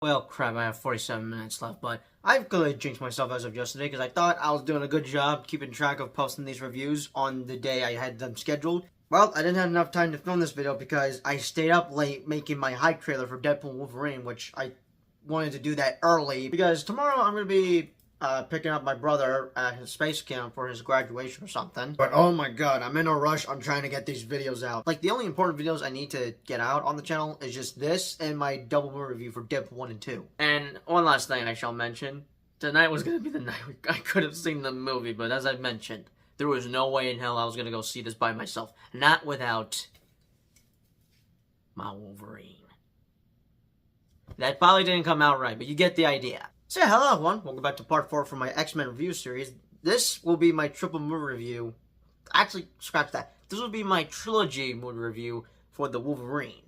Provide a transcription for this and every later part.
Well, crap, I have 47 minutes left, but I've clearly jinxed myself as of yesterday because I thought I was doing a good job keeping track of posting these reviews on the day I had them scheduled. Well, I didn't have enough time to film this video because I stayed up late making my hype trailer for Deadpool Wolverine, which I wanted to do that early because tomorrow I'm going to be picking up my brother at his space camp for his graduation or something. But oh my god, I'm in a rush. I'm trying to get these videos out. Like, the only important videos I need to get out on the channel is just this and my double review for Deadpool 1 and 2. And one last thing I shall mention. Tonight was going to be the night I could have seen the movie, but as I mentioned, there was no way in hell I was going to go see this by myself. Not without my Wolverine. That probably didn't come out right, but you get the idea. So yeah, hello everyone, welcome back to part 4 from my X-Men review series. This will be my triple movie review. Actually, scratch that. This will be my trilogy movie review for the Wolverine.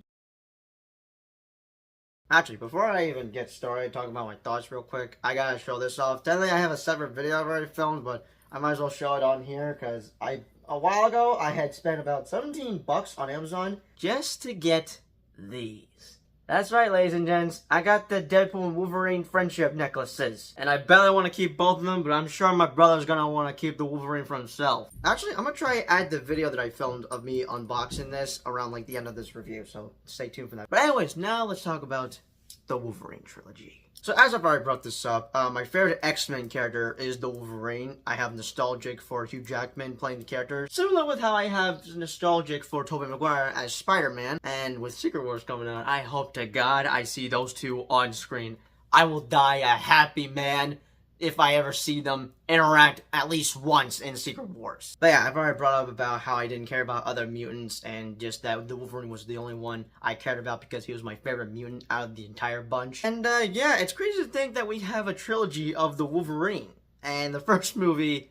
Actually, before I even get started talking about my thoughts real quick, I gotta show this off. Technically, I have a separate video I've already filmed, but I might as well show it on here, because a while ago, I had spent about 17 bucks on Amazon just to get these. That's right, ladies and gents. I got the Deadpool and Wolverine friendship necklaces. And I barely want to keep both of them, but I'm sure my brother's going to want to keep the Wolverine for himself. Actually, I'm going to try and add the video that I filmed of me unboxing this around like the end of this review, so stay tuned for that. But anyways, now let's talk about the Wolverine trilogy. So as I've already brought this up, my favorite X-Men character is the Wolverine. I have nostalgic for Hugh Jackman playing the character. Similar with how I have nostalgic for Tobey Maguire as Spider-Man. And with Secret Wars coming out, I hope to God I see those two on screen. I will die a happy man if I ever see them interact at least once in Secret Wars. But yeah, I've already brought up about how I didn't care about other mutants and just that the Wolverine was the only one I cared about because he was my favorite mutant out of the entire bunch. And yeah, it's crazy to think that we have a trilogy of the Wolverine. And the first movie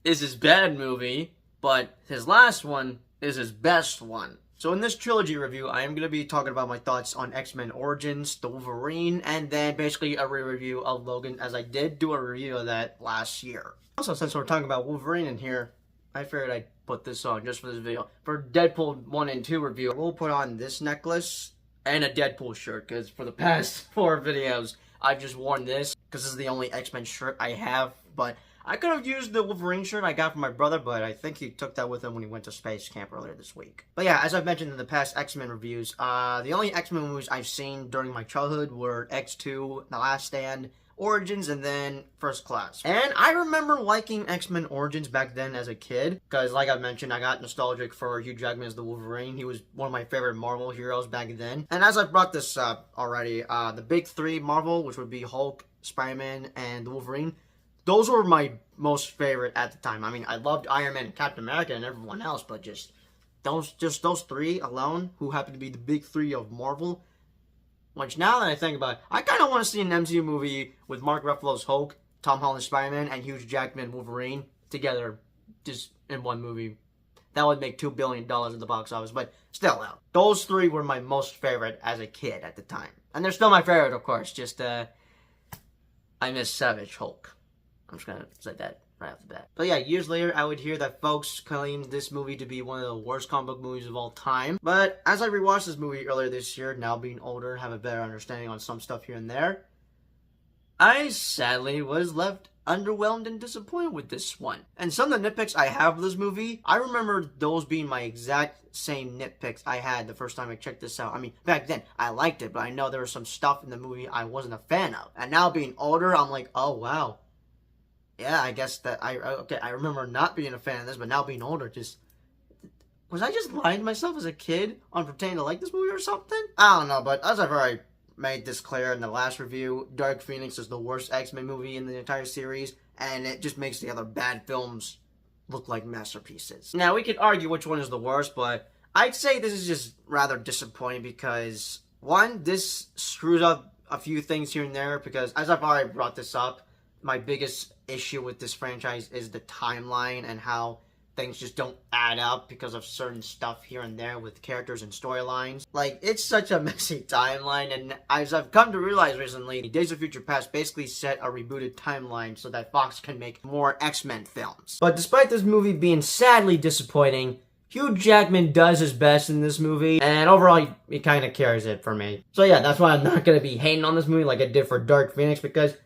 is his bad movie, but his last one is his best one. So in this trilogy review, I am going to be talking about my thoughts on X-Men Origins, the Wolverine, and then basically a re-review of Logan, as I did do a review of that last year. Also, since we're talking about Wolverine in here, I figured I'd put this on just for this video. For Deadpool 1 and 2 review, we'll put on this necklace and a Deadpool shirt, because for the past 4 videos, I've just worn this, because this is the only X-Men shirt I have, but I could have used the Wolverine shirt I got from my brother, but I think he took that with him when he went to space camp earlier this week. But yeah, as I've mentioned in the past X-Men reviews, the only X-Men movies I've seen during my childhood were X2, The Last Stand, Origins, and then First Class. And I remember liking X-Men Origins back then as a kid, because like I've mentioned, I got nostalgic for Hugh Jackman as the Wolverine. He was one of my favorite Marvel heroes back then. And as I've brought this up already, the big 3 Marvel, which would be Hulk, Spider-Man, and the Wolverine, those were my most favorite at the time. I mean, I loved Iron Man and Captain America and everyone else, but just those 3 alone, who happen to be the big 3 of Marvel, which now that I think about it, I kind of want to see an MCU movie with Mark Ruffalo's Hulk, Tom Holland's Spider-Man, and Hugh Jackman Wolverine together just in one movie. That would make $2 billion in the box office, but still, though, those 3 were my most favorite as a kid at the time. And they're still my favorite, of course, just, I miss Savage Hulk. I'm just gonna say that right off the bat. But yeah, years later, I would hear that folks claim this movie to be one of the worst comic book movies of all time. But as I rewatched this movie earlier this year, now being older, have a better understanding on some stuff here and there, I sadly was left underwhelmed and disappointed with this one. And some of the nitpicks I have of this movie, I remember those being my exact same nitpicks I had the first time I checked this out. I mean, back then, I liked it, but I know there was some stuff in the movie I wasn't a fan of. And now being older, I'm like, oh wow. Yeah, I guess that I remember not being a fan of this, but now being older, just, was I just lying to myself as a kid on pretending to like this movie or something? I don't know, but as I've already made this clear in the last review, Dark Phoenix is the worst X-Men movie in the entire series, and it just makes the other bad films look like masterpieces. Now, we could argue which one is the worst, but I'd say this is just rather disappointing because, one, this screws up a few things here and there, because as I've already brought this up, my biggest issue with this franchise is the timeline and how things just don't add up because of certain stuff here and there with characters and storylines. Like, it's such a messy timeline, and as I've come to realize recently, Days of Future Past basically set a rebooted timeline so that Fox can make more X-Men films. But despite this movie being sadly disappointing, Hugh Jackman does his best in this movie, and overall, he kind of carries it for me. So yeah, that's why I'm not going to be hating on this movie like I did for Dark Phoenix, because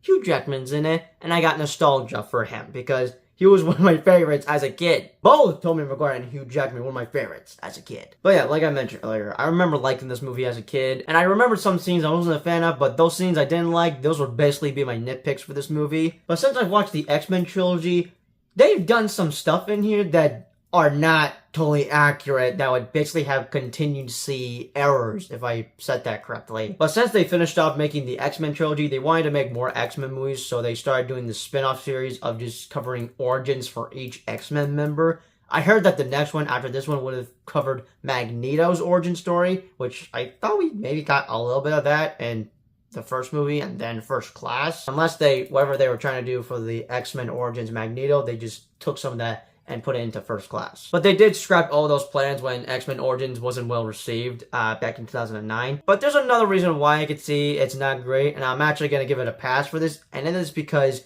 Hugh Jackman's in it, and I got nostalgia for him, because he was one of my favorites as a kid. Both Tobey Maguire and Hugh Jackman were my favorites as a kid. But yeah, like I mentioned earlier, I remember liking this movie as a kid, and I remember some scenes I wasn't a fan of, but those scenes I didn't like, those would basically be my nitpicks for this movie. But since I've watched the X-Men trilogy, they've done some stuff in here that are not totally accurate, that would basically have contingency errors, if I said that correctly. But since they finished off making the X-Men trilogy, they wanted to make more X-Men movies, so they started doing the spin-off series of just covering origins for each X-Men member. I heard that the next one after this one would have covered Magneto's origin story, which I thought we maybe got a little bit of that in the first movie and then First Class. Unless whatever they were trying to do for the X-Men Origins Magneto, they just took some of that and put it into First Class. But they did scrap all those plans when X-Men Origins wasn't well received back in 2009. But there's another reason why I could see it's not great, and I'm actually going to give it a pass for this, and it is because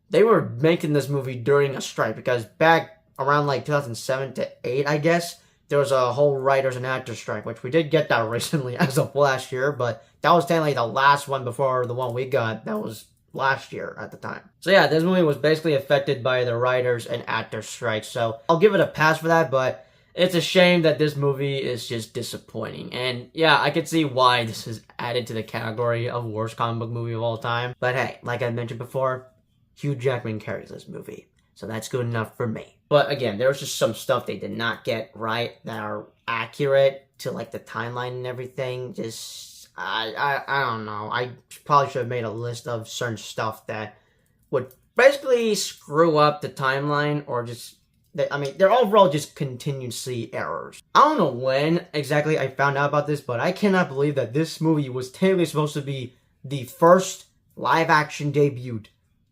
they were making this movie during a strike, because back around like 2007 to 8, I guess, there was a whole writers and actors strike, which we did get that recently as of last year, but that was technically the last one before the one we got that was last year at the time. So yeah, this movie was basically affected by the writers and actors strike, so I'll give it a pass for that, but it's a shame that this movie is just disappointing. And yeah, I could see why this is added to the category of worst comic book movie of all time. But hey, like I mentioned before, Hugh Jackman carries this movie, so that's good enough for me. But again, there was just some stuff they did not get right that are accurate to like the timeline and everything. Just I don't know. I probably should have made a list of certain stuff that would basically screw up the timeline, or just, they're overall just contingency errors. I don't know when exactly I found out about this, but I cannot believe that this movie was technically supposed to be the first live-action debut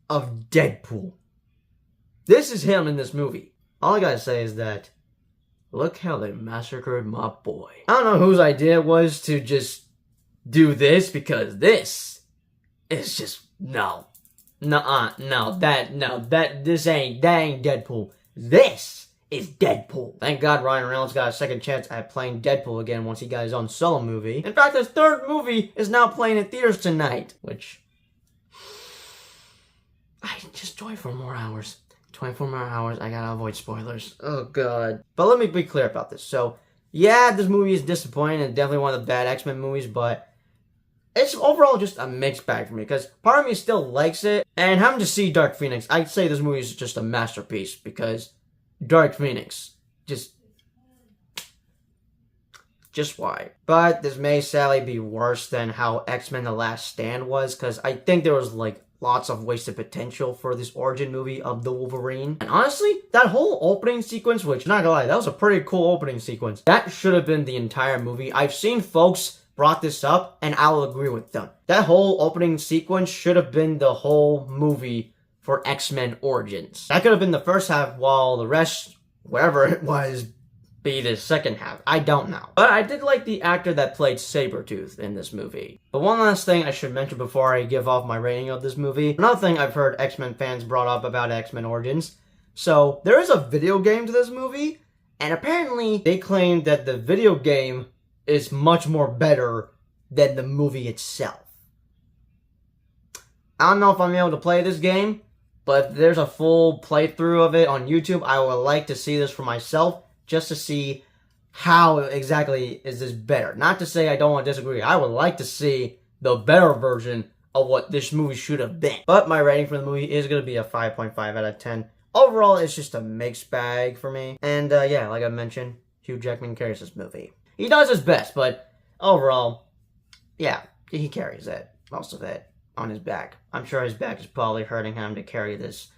of Deadpool. This is him in this movie. All I gotta say is that, look how they massacred my boy. I don't know whose idea it was to just do this, because this is just, that ain't Deadpool. This is Deadpool. Thank God Ryan Reynolds got a second chance at playing Deadpool again once he got his own solo movie. In fact, his third movie is now playing in theaters tonight, which I just 24 more hours. 24 more hours, I gotta avoid spoilers. Oh god. But let me be clear about this. So, yeah, this movie is disappointing and definitely one of the bad X-Men movies, but it's overall just a mixed bag for me, because part of me still likes it, and having to see Dark Phoenix, I'd say this movie is just a masterpiece, because Dark Phoenix, just why. But this may sadly be worse than how X-Men The Last Stand was, because I think there was like lots of wasted potential for this origin movie of the Wolverine. And honestly, that whole opening sequence, which, not gonna lie, that was a pretty cool opening sequence. That should have been the entire movie. I've seen folks brought this up, and I'll agree with them. That whole opening sequence should have been the whole movie for X-Men Origins. That could have been the first half, while the rest, whatever it was, be the second half. I don't know. But I did like the actor that played Sabretooth in this movie. But one last thing I should mention before I give off my rating of this movie. Another thing I've heard X-Men fans brought up about X-Men Origins. So, there is a video game to this movie, and apparently they claim that the video game is much more better than the movie itself. I don't know if I'm able to play this game, but if there's a full playthrough of it on YouTube, I would like to see this for myself, just to see how exactly is this better. Not to say I don't want to disagree. I would like to see the better version of what this movie should have been. But my rating for the movie is going to be a 5.5 out of 10. Overall, it's just a mixed bag for me. And yeah, like I mentioned, Hugh Jackman carries this movie. He does his best, but overall, yeah, he carries it, most of it, on his back. I'm sure his back is probably hurting him to carry this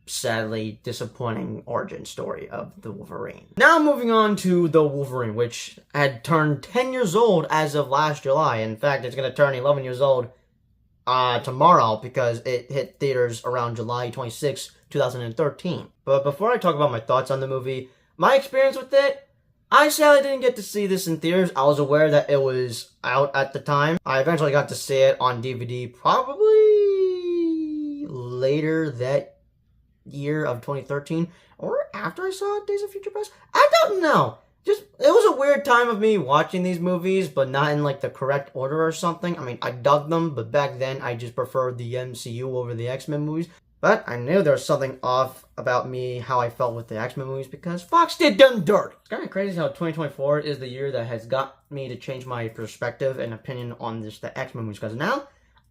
sadly disappointing origin story of the Wolverine. Now moving on to the Wolverine, which had turned 10 years old as of last July. In fact, it's going to turn 11 years old tomorrow, because it hit theaters around July 26, 2013. But before I talk about my thoughts on the movie, my experience with it, I sadly didn't get to see this in theaters. I was aware that it was out at the time. I eventually got to see it on DVD probably later that year of 2013, or after I saw Days of Future Past? I don't know. Just, it was a weird time of me watching these movies, but not in like the correct order or something. I mean, I dug them, but back then I just preferred the MCU over the X-Men movies. But I knew there was something off about me, how I felt with the X-Men movies, because Fox did them dirty. It's kind of crazy how 2024 is the year that has got me to change my perspective and opinion on the X-Men movies. Because now,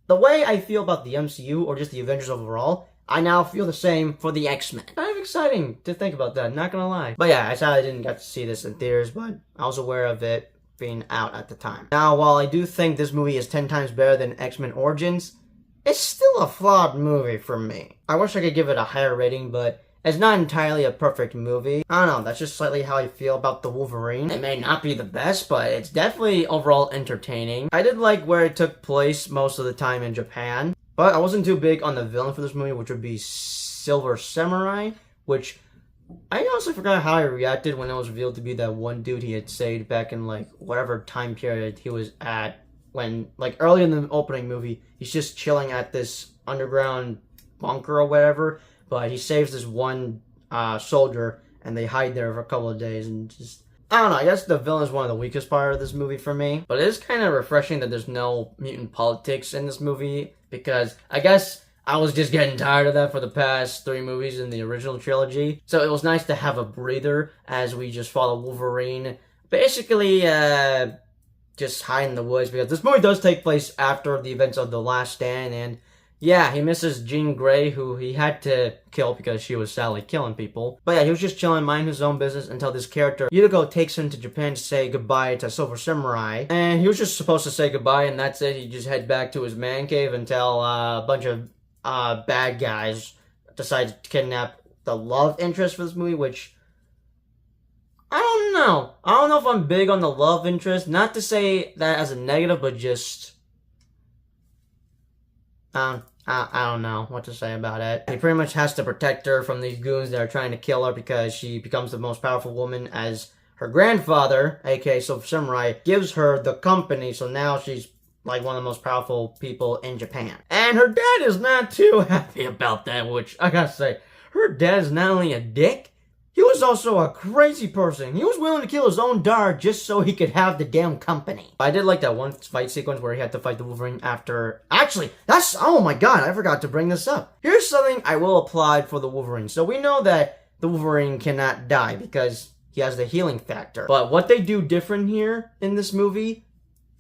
the way I feel about the MCU, or just the Avengers overall, I now feel the same for the X-Men. Kind of exciting to think about that, not gonna lie. But yeah, I sadly didn't get to see this in theaters, but I was aware of it being out at the time. Now, while I do think this movie is 10 times better than X-Men Origins, it's still a flawed movie for me. I wish I could give it a higher rating, but it's not entirely a perfect movie. I don't know, that's just slightly how I feel about the Wolverine. It may not be the best, but it's definitely overall entertaining. I did like where it took place most of the time in Japan, but I wasn't too big on the villain for this movie, which would be Silver Samurai, which I honestly forgot how I reacted when it was revealed to be that one dude he had saved back in like whatever time period he was at. When, like, early in the opening movie, he's just chilling at this underground bunker or whatever, but he saves this one soldier, and they hide there for a couple of days, and just, I don't know, I guess the villain is one of the weakest part of this movie for me, but it is kind of refreshing that there's no mutant politics in this movie, because I guess I was just getting tired of that for the past 3 movies in the original trilogy, so it was nice to have a breather as we just follow Wolverine, basically, just hide in the woods, because this movie does take place after the events of The Last Stand, and yeah, he misses Jean Grey, who he had to kill because she was sadly killing people. But yeah, he was just chilling, minding his own business until this character, Yudigo, takes him to Japan to say goodbye to Silver Samurai, and he was just supposed to say goodbye, and that's it. He just head back to his man cave until a bunch of bad guys decide to kidnap the love interest for this movie, which I don't know. I don't know if I'm big on the love interest. Not to say that as a negative, but just I don't know what to say about it. He pretty much has to protect her from these goons that are trying to kill her because she becomes the most powerful woman as her grandfather, aka Silver Samurai, gives her the company, so now she's like one of the most powerful people in Japan. And her dad is not too happy about that, which I gotta say, her dad is not only a dick, he was also a crazy person. He was willing to kill his own daughter just so he could have the damn company. I did like that one fight sequence where he had to fight the Wolverine after... Actually, that's... Oh my god, I forgot to bring this up. Here's something I will applaud for the Wolverine. So we know that the Wolverine cannot die because he has the healing factor. But what they do different here in this movie,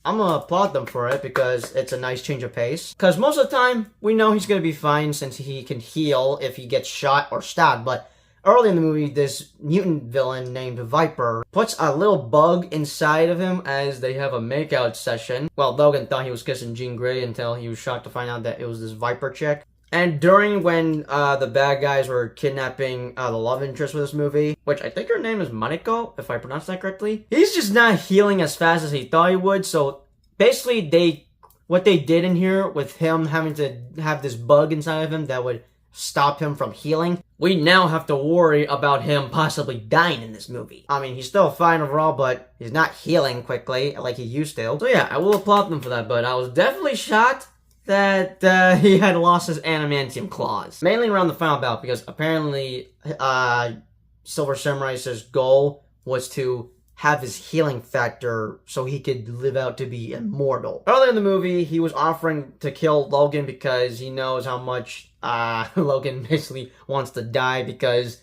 I'm gonna applaud them for it because it's a nice change of pace. Because most of the time, we know he's gonna be fine since he can heal if he gets shot or stabbed, but early in the movie, this mutant villain named Viper puts a little bug inside of him as they have a makeout session. Well, Logan thought he was kissing Jean Grey until he was shocked to find out that it was this Viper chick. And during when the bad guys were kidnapping the love interest for this movie, which I think her name is Mariko, if I pronounce that correctly, he's just not healing as fast as he thought he would. So basically, what they did in here with him having to have this bug inside of him that would stop him from healing, we now have to worry about him possibly dying in this movie. I mean, he's still fine overall, but he's not healing quickly like he used to. So yeah, I will applaud them for that, but I was definitely shocked that he had lost his adamantium claws. Mainly around the final bout, because apparently Silver Samurai's goal was to have his healing factor so he could live out to be immortal. Earlier in the movie, he was offering to kill Logan because he knows how much Logan basically wants to die because,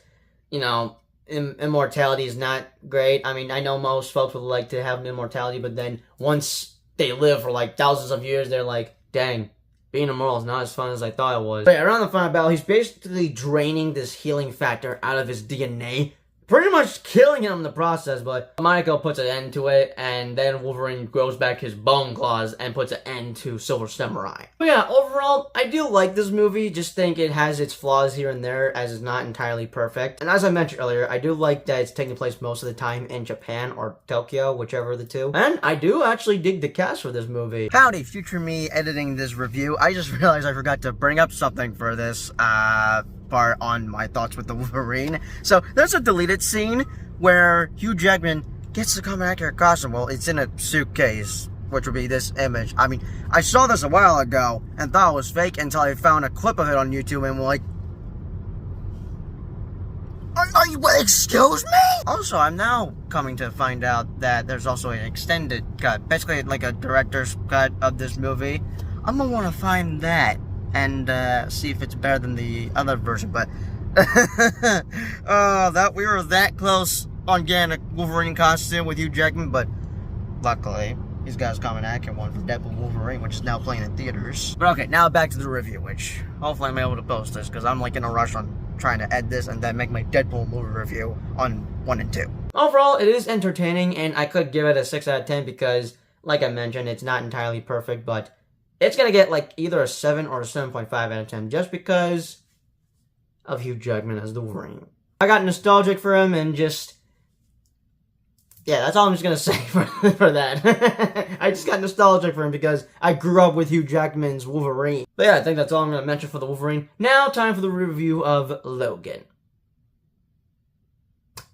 you know, immortality is not great. I mean, I know most folks would like to have immortality, but then once they live for like thousands of years, they're like, dang, being immortal is not as fun as I thought it was. But around the final battle, he's basically draining this healing factor out of his DNA, pretty much killing him in the process, but Mariko puts an end to it, and then Wolverine grows back his bone claws and puts an end to Silver Samurai. But yeah, overall, I do like this movie, just think it has its flaws here and there, as it's not entirely perfect. And as I mentioned earlier, I do like that it's taking place most of the time in Japan or Tokyo, whichever the two. And I do actually dig the cast for this movie. Howdy, future me editing this review. I just realized I forgot to bring up something for this, part on my thoughts with the Wolverine. So there's a deleted scene where Hugh Jackman gets the common accurate costume. Well, it's in a suitcase, which would be this image. I mean, I saw this a while ago and thought it was fake until I found a clip of it on YouTube and was like, Are you, excuse me? Also, I'm now coming to find out that there's also an extended cut, basically like a director's cut of this movie. I'm gonna want to find that and see if it's better than the other version, but that we were that close on getting a Wolverine costume with Hugh Jackman, but luckily he's got his common accurate one for Deadpool Wolverine, which is now playing in theaters. But okay, now back to the review, which hopefully I'm able to post this, because I'm like in a rush on trying to edit this and then make my Deadpool movie review on 1 and 2. Overall, it is entertaining, and I could give it a 6 out of 10 because, like I mentioned, it's not entirely perfect, but it's gonna get like either a 7 or a 7.5 out of 10 just because of Hugh Jackman as the Wolverine. I got nostalgic for him and just... yeah, that's all I'm just gonna say for that. I just got nostalgic for him because I grew up with Hugh Jackman's Wolverine. But yeah, I think that's all I'm gonna mention for the Wolverine. Now, time for the review of Logan.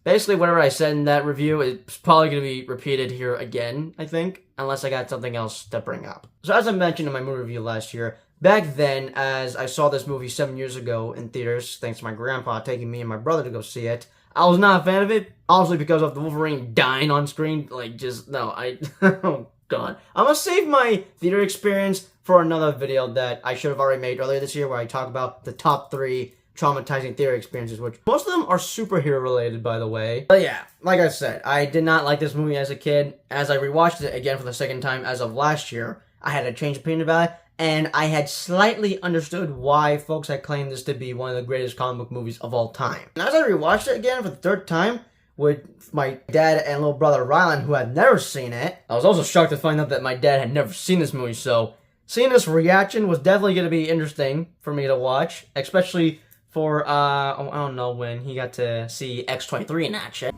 Basically, whatever I said in that review is probably gonna be repeated here again, I think, unless I got something else to bring up. So as I mentioned in my movie review last year, back then, as I saw this movie 7 years ago in theaters, thanks to my grandpa taking me and my brother to go see it, I was not a fan of it, honestly, because of the Wolverine dying on screen. Like, just, no, oh, God. I'm gonna save my theater experience for another video that I should have already made earlier this year, where I talk about the top 3 traumatizing theater experiences, which most of them are superhero related, by the way. But yeah, like I said, I did not like this movie as a kid. As I rewatched it again for the second time as of last year, I had a change of opinion about it, and I had slightly understood why folks had claimed this to be one of the greatest comic book movies of all time. And as I rewatched it again for the 3rd time with my dad and little brother Rylan, who had never seen it, I was also shocked to find out that my dad had never seen this movie, so seeing this reaction was definitely going to be interesting for me to watch, especially for, I don't know, when he got to see X-23 in action.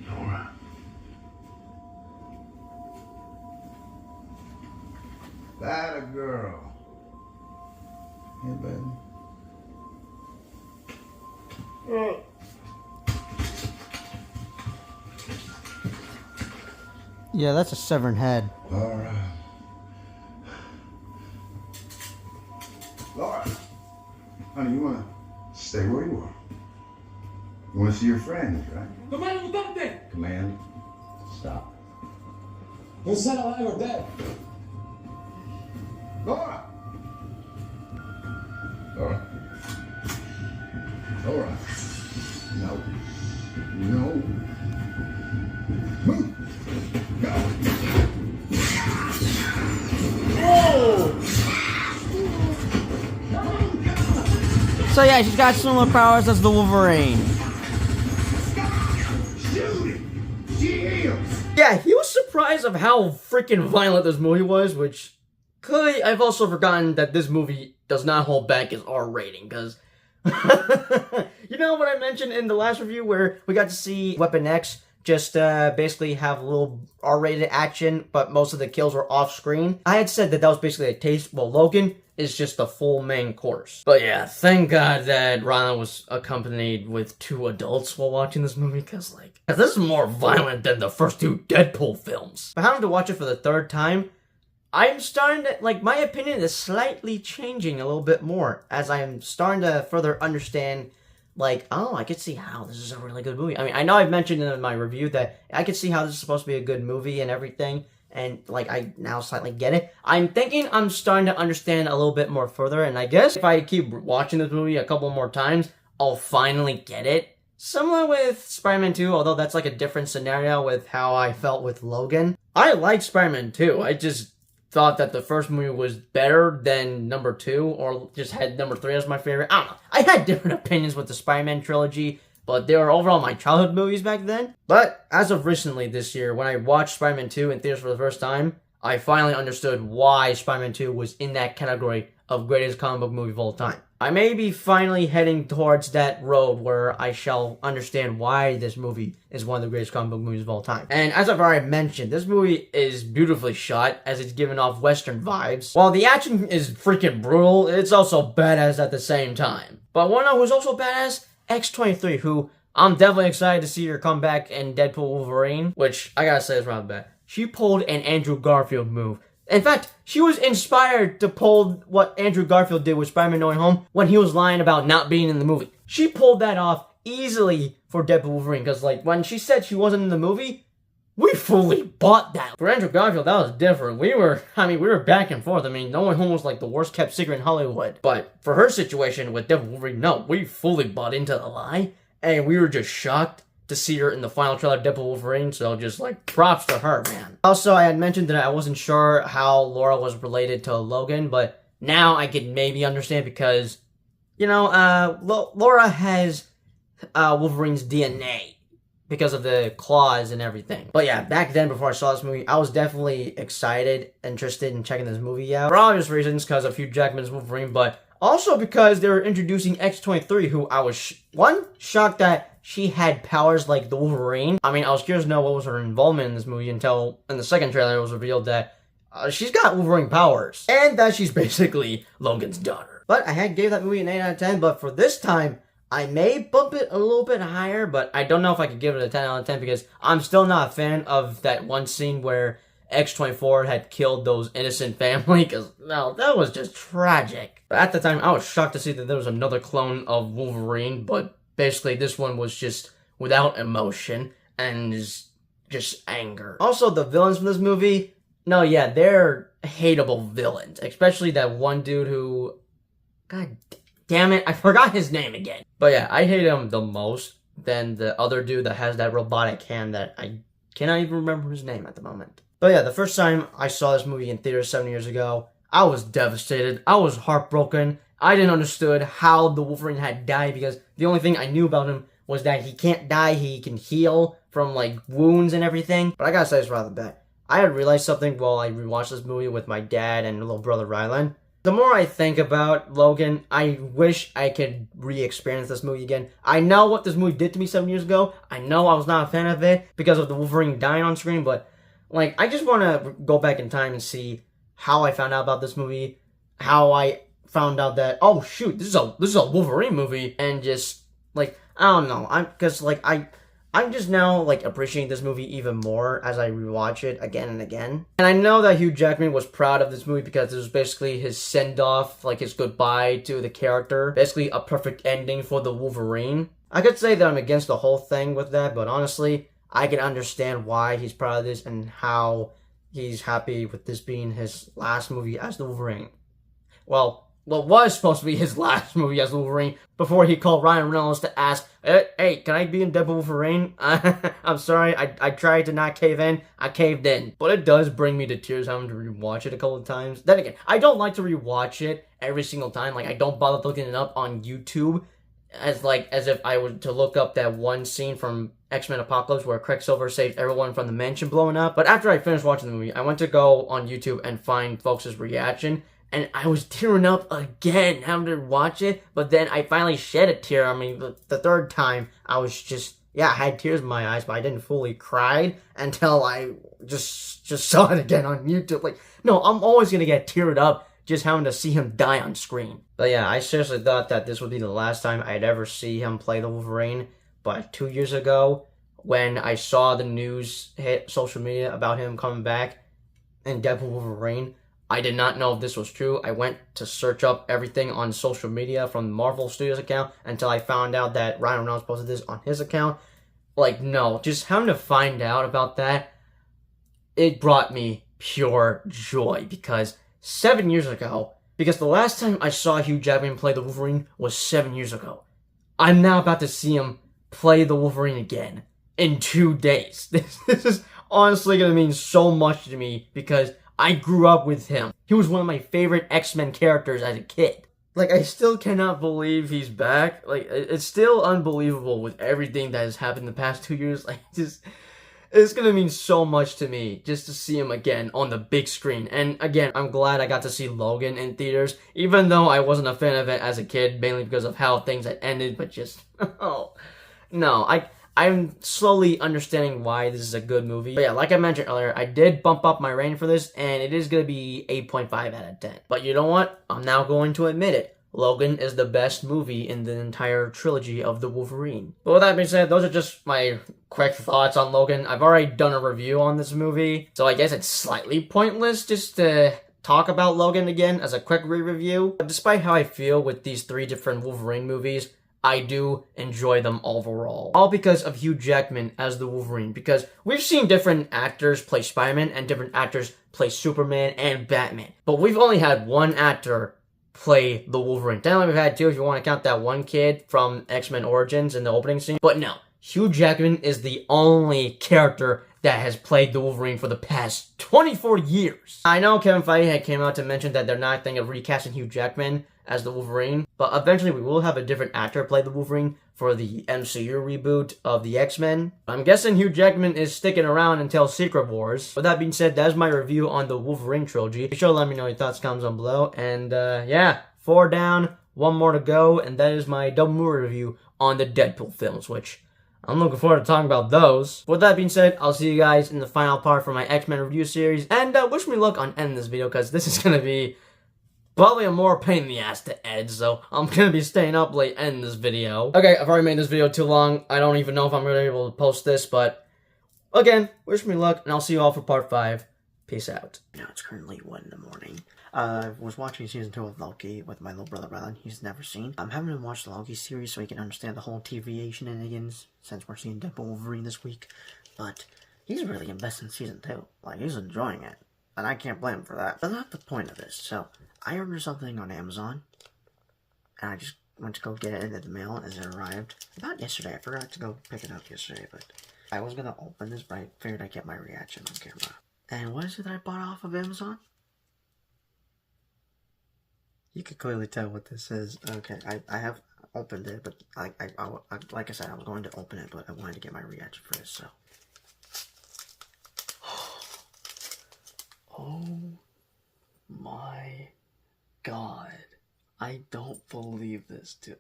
Laura. That a girl. Hey, baby. Yeah, that's a severed head. Laura. Laura. Honey, you wanna stay where you are? You wanna see your friends, right? Command, ¿dónde? Command. Stop. Is that alive or dead? Laura! Laura. Laura. No. No. Move. Go. Whoa! So yeah, she's got similar powers as the Wolverine. Shoot him. She heals. Yeah, he was surprised of how freaking violent this movie was, which clearly I've also forgotten that this movie does not hold back its R rating, because you know what I mentioned in the last review where we got to see Weapon X just basically have a little R-rated action, but most of the kills were off-screen? I had said that that was basically a taste. Well, Logan is just the full main course. But yeah, thank God that Rylan was accompanied with 2 adults while watching this movie, because this is more violent than the first 2 Deadpool films. But having to watch it for the 3rd time, I'm starting to, my opinion is slightly changing a little bit more, as I'm starting to further understand, oh, I could see how this is a really good movie. I mean, I know I've mentioned in my review that I could see how this is supposed to be a good movie and everything, and, I now slightly get it. I'm thinking I'm starting to understand a little bit more further, and I guess if I keep watching this movie a couple more times, I'll finally get it. Similar with Spider-Man 2, although that's, a different scenario with how I felt with Logan. I liked Spider-Man 2, I just thought that the first movie was better than number 2, or just had number 3 as my favorite. I don't know. I had different opinions with the Spider-Man trilogy, but they were overall my childhood movies back then. But as of recently this year, when I watched Spider-Man 2 in theaters for the first time, I finally understood why Spider-Man 2 was in that category of greatest comic book movie of all time. I may be finally heading towards that road where I shall understand why this movie is one of the greatest comic book movies of all time. And as I've already mentioned, this movie is beautifully shot, as it's giving off Western vibes. While the action is freaking brutal, it's also badass at the same time. But one who's also badass? X-23, who I'm definitely excited to see her come back in Deadpool Wolverine, which I gotta say is rather bad. She pulled an Andrew Garfield move In fact, she was inspired to pull what Andrew Garfield did with Spider-Man No Way Home when he was lying about not being in the movie. She pulled that off easily for Deadpool Wolverine, because like when she said she wasn't in the movie, we fully bought that. For Andrew Garfield, that was different. We were back and forth. I mean, No Way Home was like the worst kept secret in Hollywood. But for her situation with Deadpool Wolverine, no, we fully bought into the lie. And we were just shocked to see her in the final trailer of Deadpool Wolverine. So just like props to her, man. Also, I had mentioned that I wasn't sure how Laura was related to Logan. But now I can maybe understand because, you know, Laura has Wolverine's DNA. Because of the claws and everything. But yeah, back then, before I saw this movie, I was definitely excited, interested in checking this movie out. For obvious reasons, because of Hugh Jackman's Wolverine, but also because they were introducing X-23, who I was, shocked that she had powers like the Wolverine. I mean, I was curious to know what was her involvement in this movie until in the second trailer it was revealed that she's got Wolverine powers. And that she's basically Logan's daughter. But I gave that movie an 8 out of 10, but for this time, I may bump it a little bit higher, but I don't know if I could give it a 10 out of 10 because I'm still not a fan of that one scene where X-24 had killed those innocent family, because, no, that was just tragic. But at the time, I was shocked to see that there was another clone of Wolverine, but basically this one was just without emotion and just anger. Also, the villains from this movie, no, yeah, they're hateable villains, especially that one dude who, God damn it, I forgot his name again. But yeah, I hate him the most than the other dude that has that robotic hand that I cannot even remember his name at the moment. But yeah, the first time I saw this movie in theaters 7 years ago, I was devastated. I was heartbroken. I didn't understand how the Wolverine had died because the only thing I knew about him was that he can't die, he can heal from like wounds and everything. But I gotta say this right off the bat. I had realized something while I rewatched this movie with my dad and little brother Rylan. The more I think about Logan, I wish I could re-experience this movie again. I know what this movie did to me 7 years ago. I know I was not a fan of it because of the Wolverine dying on screen, but like I just want to go back in time and see how I found out about this movie, how I found out that, oh shoot, this is a Wolverine movie, and just like I don't know, I'm just now like appreciating this movie even more as I rewatch it again and again. And I know that Hugh Jackman was proud of this movie because it was basically his send-off, like his goodbye to the character. Basically a perfect ending for the Wolverine. I could say that I'm against the whole thing with that, but honestly, I can understand why he's proud of this and how he's happy with this being his last movie as the Wolverine. Well, what was supposed to be his last movie as Wolverine before he called Ryan Reynolds to ask, hey, can I be in Deadpool Wolverine? I'm sorry, I tried to not cave in. I caved in. But it does bring me to tears having to rewatch it a couple of times. Then again, I don't like to rewatch it every single time. Like, I don't bother looking it up on YouTube as if I were to look up that one scene from X-Men Apocalypse where Quicksilver saved everyone from the mansion blowing up. But after I finished watching the movie, I went to go on YouTube and find folks' reaction. And I was tearing up again having to watch it. But then I finally shed a tear. I mean, the third time, I was just, yeah, I had tears in my eyes, but I didn't fully cry until I just saw it again on YouTube. Like, no, I'm always going to get teared up just having to see him die on screen. But yeah, I seriously thought that this would be the last time I'd ever see him play the Wolverine. But 2 years ago, when I saw the news hit social media about him coming back in Deadpool Wolverine, I did not know if this was true. I went to search up everything on social media from the Marvel Studios account until I found out that Ryan Reynolds posted this on his account. Like, no, just having to find out about that, it brought me pure joy because 7 years ago, because the last time I saw Hugh Jackman play the Wolverine was 7 years ago. I'm now about to see him play the Wolverine again in 2 days. This is honestly going to mean so much to me because I grew up with him. He was one of my favorite X-Men characters as a kid. Like, I still cannot believe he's back. Like, it's still unbelievable with everything that has happened in the past 2 years. Like, it's gonna mean so much to me just to see him again on the big screen. And again, I'm glad I got to see Logan in theaters, even though I wasn't a fan of it as a kid, mainly because of how things had ended, but just, oh, no, I'm slowly understanding why this is a good movie. But yeah, like I mentioned earlier, I did bump up my rating for this, and it is going to be 8.5 out of 10. But you know what? I'm now going to admit it. Logan is the best movie in the entire trilogy of the Wolverine. But with that being said, those are just my quick thoughts on Logan. I've already done a review on this movie, so I guess it's slightly pointless just to talk about Logan again as a quick re-review. But despite how I feel with these 3 different Wolverine movies, I do enjoy them overall. All because of Hugh Jackman as the Wolverine, because we've seen different actors play Spider-Man and different actors play Superman and Batman. But we've only had one actor play the Wolverine. Technically we've had 2 if you want to count that one kid from X-Men Origins in the opening scene. But no, Hugh Jackman is the only character that has played the Wolverine for the past 24 years. I know Kevin Feige had came out to mention that they're not thinking of recasting Hugh Jackman as the Wolverine, but eventually we will have a different actor play the Wolverine for the MCU reboot of the X-Men. I'm guessing Hugh Jackman is sticking around until Secret Wars. With that being said, that's my review on the Wolverine trilogy. Be sure to let me know your thoughts, comments down below. And yeah, 4 down, 1 more to go, and that is my double movie review on the Deadpool films, which I'm looking forward to talking about those. With that being said, I'll see you guys in the final part for my X-Men review series, and wish me luck on ending this video, because this is going to be probably a more pain in the ass to edit, so I'm gonna be staying up late ending this video. Okay, I've already made this video too long. I don't even know if I'm gonna be able to post this, but again, wish me luck, and I'll see you all for part 5. Peace out. Now it's currently 1 in the morning. I was watching season 2 of Loki with my little brother Rylan. He's never seen. I'm having him watch the Loki series so he can understand the whole TVA shenanigans, since we're seeing Deadpool Wolverine this week. But he's really invested in season 2. Like, he's enjoying it. And I can't blame him for that. But that's not the point of this. So, I ordered something on Amazon, and I just went to go get it in the mail as it arrived. About yesterday. I forgot to go pick it up yesterday, but I was going to open this, but I figured I'd get my reaction on camera. And what is it that I bought off of Amazon? You can clearly tell what this is. Okay, I have opened it, but like I said, I was going to open it, but I wanted to get my reaction first, so. Oh my God, I don't believe this, dude.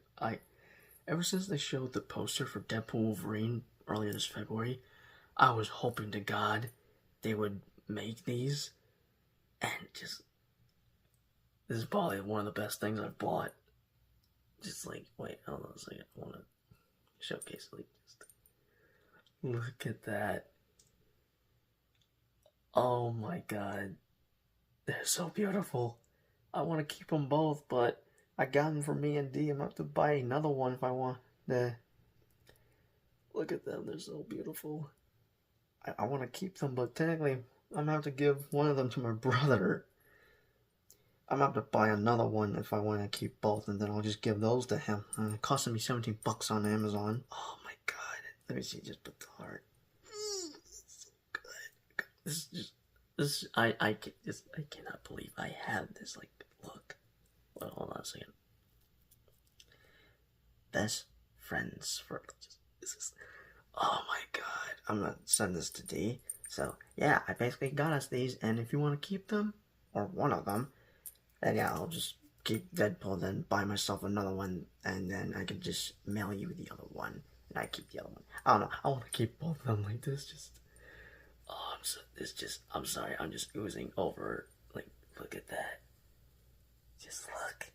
Ever since they showed the poster for Deadpool Wolverine earlier this February, I was hoping to God they would make these, and just, this is probably one of the best things I've bought. Just like, wait, hold on a second, I want to showcase, like, just, look at that. Oh my God, they're so beautiful. I want to keep them both, but I got them for me and D. I'm going to have to buy another one if I want to. Look at them, they're so beautiful. I want to keep them, but technically, I'm going to have to give one of them to my brother. I'm going to have to buy another one if I want to keep both, and then I'll just give those to him. And it costed me $17 on Amazon. Oh my God. Let me see, just put the heart. So good. This is just, I cannot believe I have this, like, look. Well, hold on a second. Best friends for, this is, oh my God. I'm gonna send this to D. So, yeah, I basically got us these, and if you want to keep them, or one of them, then yeah, I'll just keep Deadpool, then buy myself another one, and then I can just mail you the other one, and I keep the other one. I don't know, I want to keep both of them like this, just, oh, I'm sorry, I'm just oozing over, like, look at that. Just look.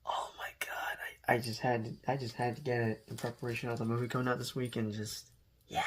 Oh my God, I just had to get it in preparation of the movie coming out this week, and just, yeah.